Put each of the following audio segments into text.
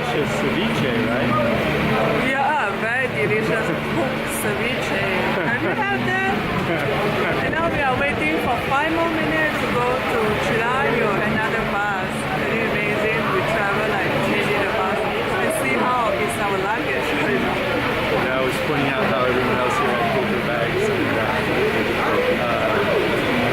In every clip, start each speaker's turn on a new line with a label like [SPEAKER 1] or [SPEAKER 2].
[SPEAKER 1] delicious ceviche, right?
[SPEAKER 2] Yeah, very delicious cooked ceviche. Have you had that? And now we are waiting for 5 more minutes to go to Chiclayo, another bus. Very amazing. We travel like changing the bus and see how is our luggage right now.
[SPEAKER 1] Yeah, I was pointing out how everyone else here had paper bags. And,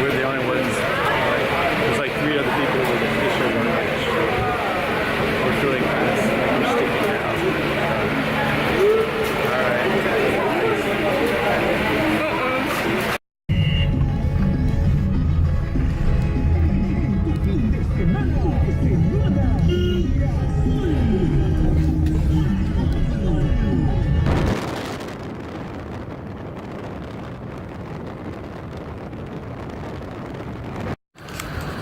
[SPEAKER 1] we're the only ones. There's like 3 other people with official luggage. We're feeling kind of like we're sticking now. All right.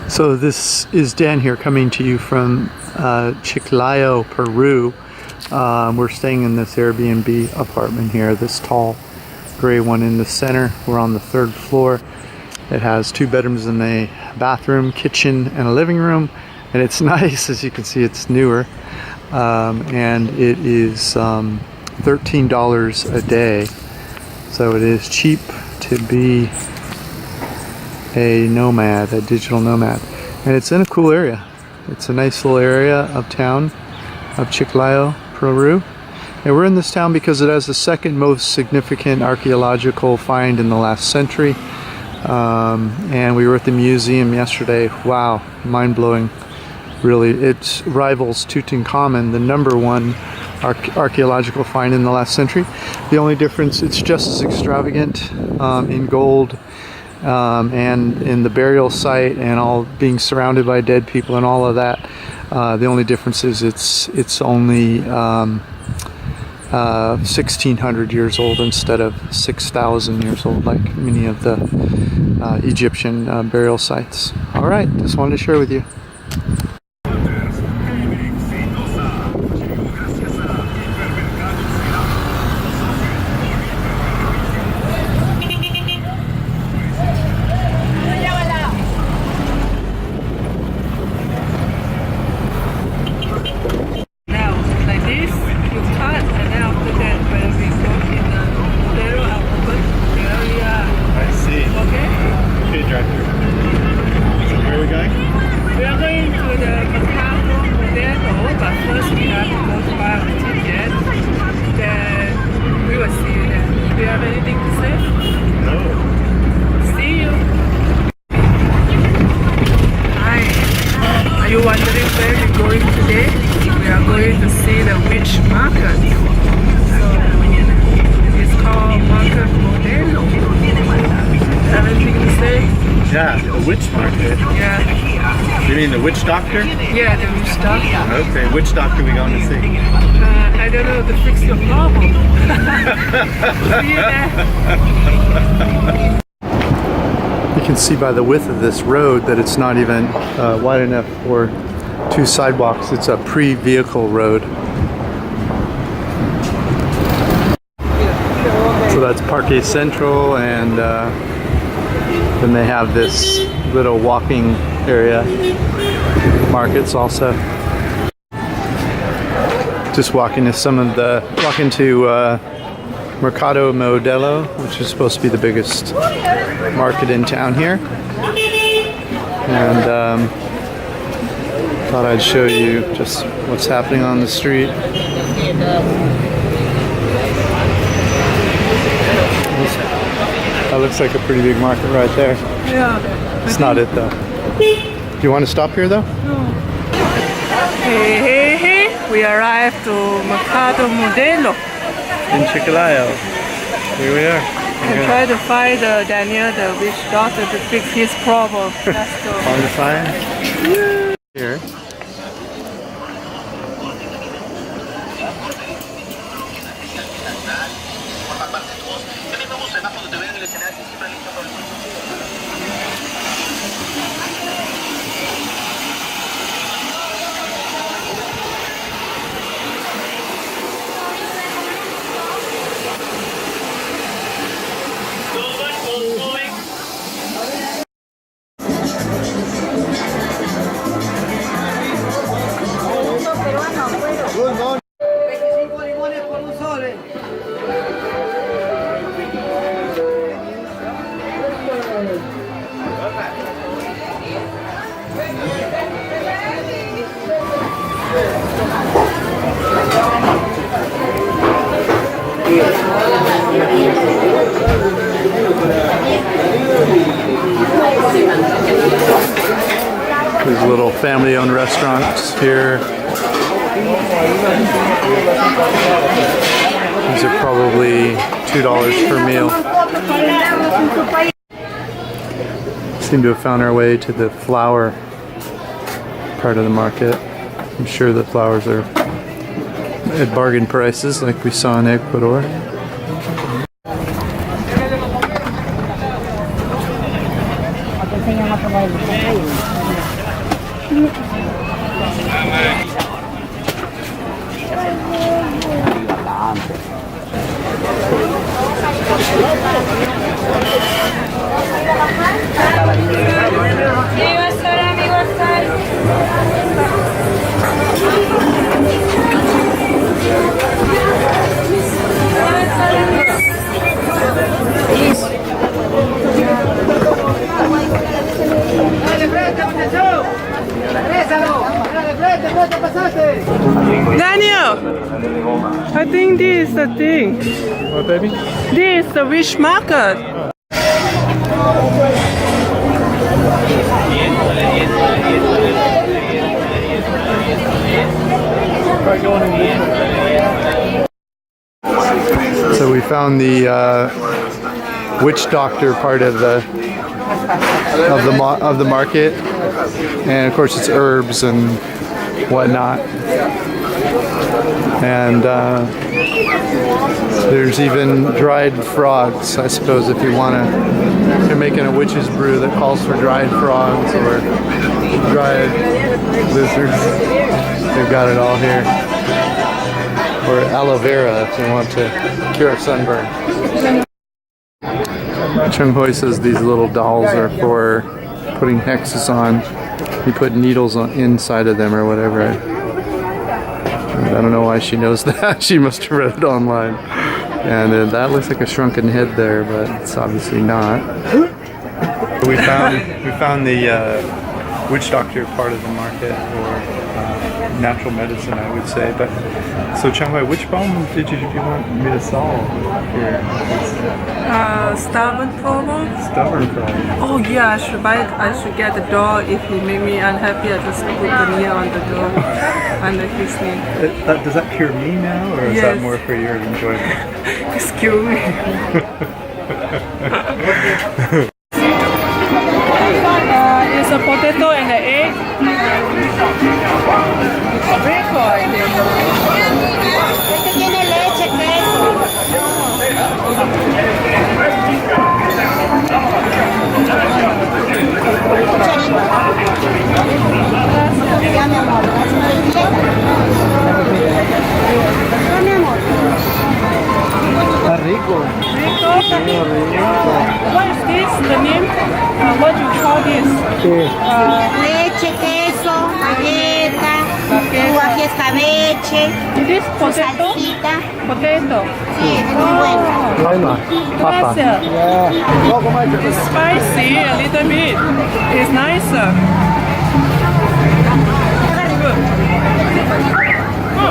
[SPEAKER 1] So this is Dan here coming to you from Chiclayo, Peru. We're staying in this Airbnb apartment here, this tall gray one in the center. We're on the 3rd floor. It has 2 bedrooms and a bathroom, kitchen, and a living room. And it's nice, as you can see, it's newer. And it is $13 a day. So it is cheap to be a nomad, a digital nomad, and it's in a cool area. It's a nice little area of town of Chiclayo, Peru, and we're in this town because it has the 2nd most significant archaeological find in the last century. And we were at the museum yesterday. Wow, mind-blowing. Really, it rivals Tutankhamun, the #1 archaeological find in the last century. The only difference, it's just as extravagant in gold and in the burial site and all, being surrounded by dead people and all of that. The only difference is it's only 1600 years old instead of 6,000 years old like many of the Egyptian burial sites. All right, just wanted to share with you.
[SPEAKER 2] Wondering where we're going today? We are going to see the witch market. So it's called Market Modelo. Have anything to say?
[SPEAKER 1] Yeah, the witch market.
[SPEAKER 2] Yeah.
[SPEAKER 1] You mean the witch doctor?
[SPEAKER 2] Yeah, the witch doctor.
[SPEAKER 1] Okay, which doctor we going to see?
[SPEAKER 2] I don't know, to fix your problem. See you there.
[SPEAKER 1] You can see by the width of this road that it's not even wide enough for 2 sidewalks. It's a pre-vehicle road. So that's Parque Central, and then they have this little walking area, markets also. Just walking to Mercado Modelo, which is supposed to be the biggest market in town here, and thought I'd show you just what's happening on the street. That looks like a pretty big market right there.
[SPEAKER 2] Yeah.
[SPEAKER 1] It's not it though. Do you want to stop here though?
[SPEAKER 2] No. Hey, we arrived to Mercado Modelo
[SPEAKER 1] in Chiclayo. Here we are.
[SPEAKER 2] And try to find Daniel, the witch doctor, to fix his problem. Let's go.
[SPEAKER 1] On the sign? Yeah. Here. restaurants here. These are probably $2 per meal. Seem to have found our way to the flower part of the market. I'm sure the flowers are at bargain prices like we saw in Ecuador.
[SPEAKER 2] Daniel, I think this is the thing.
[SPEAKER 1] What, baby?
[SPEAKER 2] This is the fish market.
[SPEAKER 1] So we found the witch doctor part of the market, and of course it's herbs and whatnot. And there's even dried frogs, I suppose, if you want to. If you're making a witch's brew that calls for dried frogs or dried lizards, they've got it all here. Or aloe vera if you want to cure a sunburn. Chung Hoi says these little dolls are for putting hexes on. You put needles on inside of them or whatever. I don't know why she knows that. She must have read it online. And that looks like a shrunken head there, but it's obviously not. We found the witch doctor part of the market, or natural medicine, I would say. But so Chung Hoi, which problem did you want me to solve here?
[SPEAKER 2] Stubborn problem.
[SPEAKER 1] Stubborn problem.
[SPEAKER 2] Oh yeah, I should get the door. If he make me unhappy, I just put the nail on the door under his knee.
[SPEAKER 1] Does that cure me now, or is that more for your enjoyment?
[SPEAKER 2] Excuse me. It's a potato and an egg. Rico, I think.
[SPEAKER 3] Este tiene leche, queso. Ya, mi amor. No, mi amor.
[SPEAKER 1] Está rico.
[SPEAKER 2] Rico? What is this? The name? What do you call this?
[SPEAKER 3] Leche, queso, galleta, guaje escabeche,
[SPEAKER 2] This potato?
[SPEAKER 3] salsita.
[SPEAKER 2] Potato.
[SPEAKER 3] Sí, es muy bueno.
[SPEAKER 2] Gracias. It's spicy a little bit. It's nicer. Good.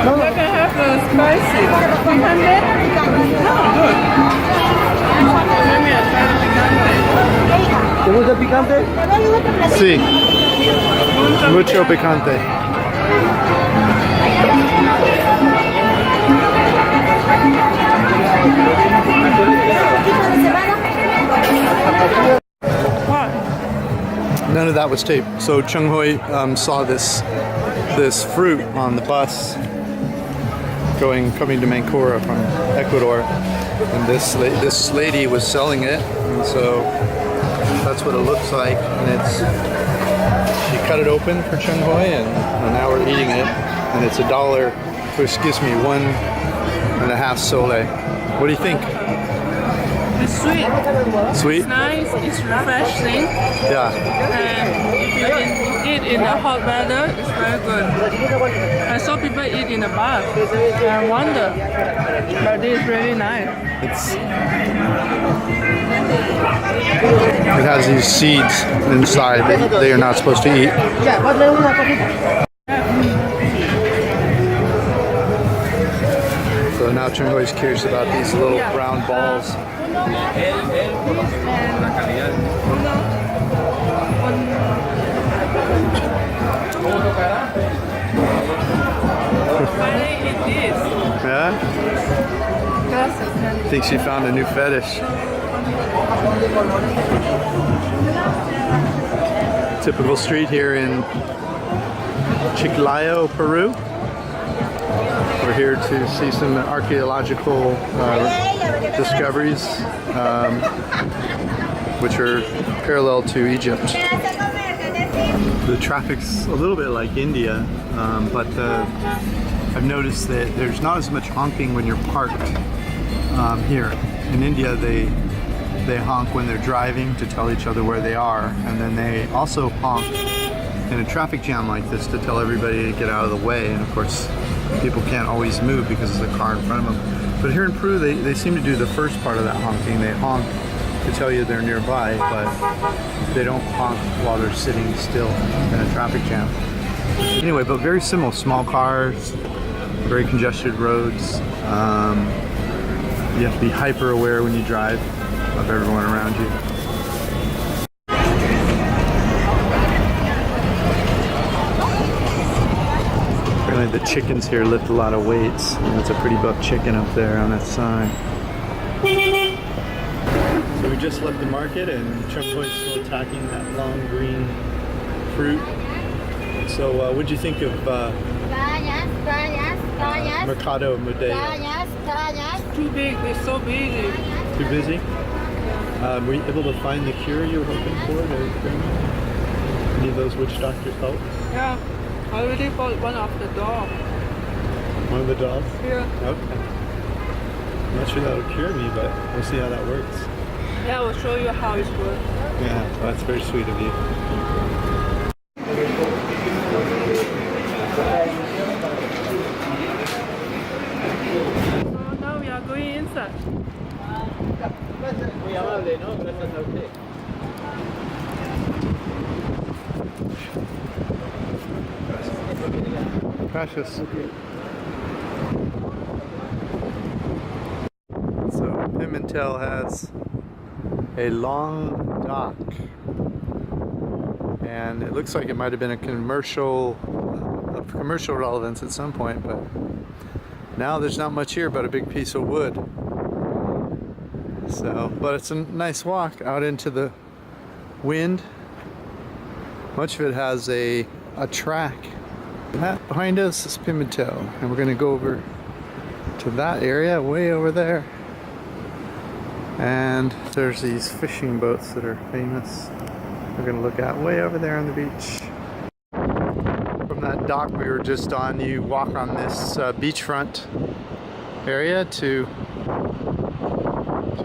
[SPEAKER 2] Oh, I can have the spicy. Picante? No, good. Let me try the picante.
[SPEAKER 4] ¿Te gusta el picante?
[SPEAKER 1] Sí, mucho picante.
[SPEAKER 2] What?
[SPEAKER 1] None of that was taped. So Chung Hoi saw this fruit on the bus coming to Mancora from Ecuador, and this lady was selling it, and so that's what it looks like. And she cut it open for Chung Hoi, and now we're eating it, and it's $1, which gives me 1.5 sole. What do you think?
[SPEAKER 2] It's sweet.
[SPEAKER 1] Sweet?
[SPEAKER 2] It's nice. It's refreshing.
[SPEAKER 1] Yeah.
[SPEAKER 2] And if you eat in the hot weather, it's very good. I saw people eat in the bath. I wonder, but it's really nice.
[SPEAKER 1] It has these seeds inside that they are not supposed to eat. So now Chung Hoi is curious about these little brown balls.
[SPEAKER 2] Finally eat this.
[SPEAKER 1] Yeah?
[SPEAKER 2] Gracias, Dani.
[SPEAKER 1] I think she found a new fetish. Typical street here in Chiclayo, Peru. We're here to see some archaeological discoveries, which are parallel to Egypt. The traffic's a little bit like India, but I've noticed that there's not as much honking when you're parked here. In India, they honk when they're driving to tell each other where they are, and then they also honk in a traffic jam like this to tell everybody to get out of the way. And of course, people can't always move because there's a car in front of them. But here in Peru, they seem to do the first part of that honking. They honk to tell you they're nearby, but they don't honk while they're sitting still in a traffic jam. Anyway, but very similar, small cars, very congested roads. You have to be hyper aware when you drive of everyone around you. Apparently the chickens here lift a lot of weights. And it's a pretty buff chicken up there on that sign. So we just left the market and Chumpo's still attacking that long green fruit. So what'd you think of Mercado Mudea?
[SPEAKER 2] Too big, they're so busy.
[SPEAKER 1] Too busy? Were you able to find the cure you were hoping for? Any of those witch doctors help?
[SPEAKER 2] Yeah, I already bought one of the dogs.
[SPEAKER 1] One of the dogs?
[SPEAKER 2] Yeah.
[SPEAKER 1] Okay. I'm not sure that'll cure me, but we'll see how that works.
[SPEAKER 2] Yeah, I will show you how it works.
[SPEAKER 1] Yeah, well, that's very sweet of you.
[SPEAKER 2] So now we are going inside.
[SPEAKER 1] Precious. So Pimentel has a long dock, and it looks like it might have been a commercial relevance at some point, but now there's not much here but a big piece of wood. So, but it's a nice walk out into the wind. Much of it has a track. That behind us is Pimentel, and we're going to go over to that area way over there. And there's these fishing boats that are famous. We're going to look at way over there on the beach. From that dock we were just on, you walk on this beachfront area to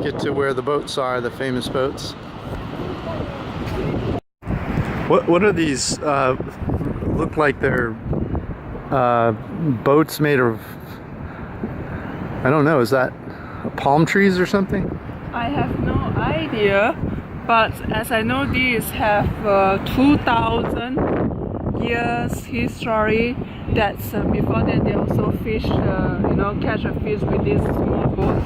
[SPEAKER 1] get to where the boats are, the famous boats. What are these? Look like they're boats made of, I don't know, is that palm trees or something?
[SPEAKER 2] I have no idea, but as I know, these have 2,000 years history. That's before that they also fish, catch a fish with this small boat.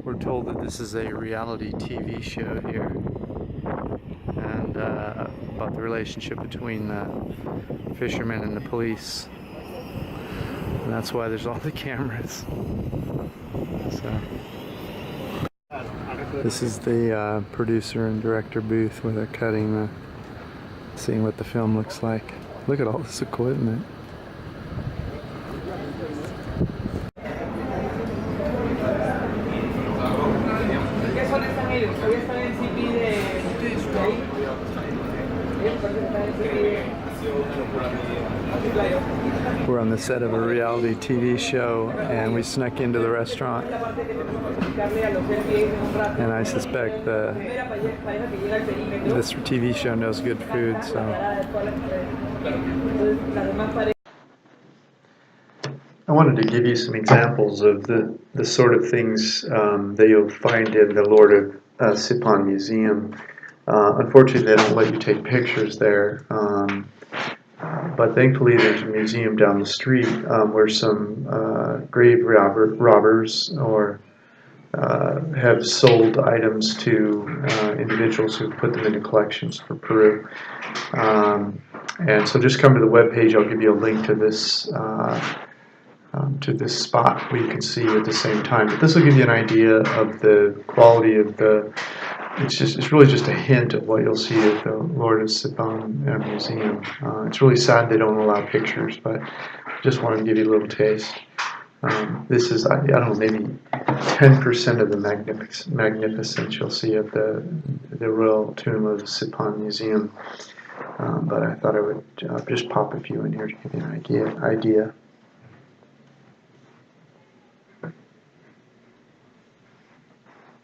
[SPEAKER 1] We're told that this is a reality TV show here, and about the relationship between the fishermen and the police, and that's why there's all the cameras. So this is the producer and director booth where they're cutting seeing what the film looks like. Look at all this equipment. We're on the set of a reality TV show, and we snuck into the restaurant, and I suspect this TV show knows good food, so I wanted to give you some examples of the sort of things that you'll find in the Lord of Sipon Museum. Unfortunately, they don't let you take pictures there, but thankfully there's a museum down the street where some grave robbers or have sold items to individuals who put them into collections for Peru. And so just come to the webpage. I'll give you a link to this spot where you can see at the same time. But this will give you an idea of the quality of the. It's really just a hint of what you'll see at the Lord of Sipon Museum. It's really sad they don't allow pictures, but just wanted to give you a little taste. This is, I don't know, maybe 10% of the magnificence you'll see at the Royal Tomb of the Sipon Museum. But I thought I would just pop a few in here to give you an idea.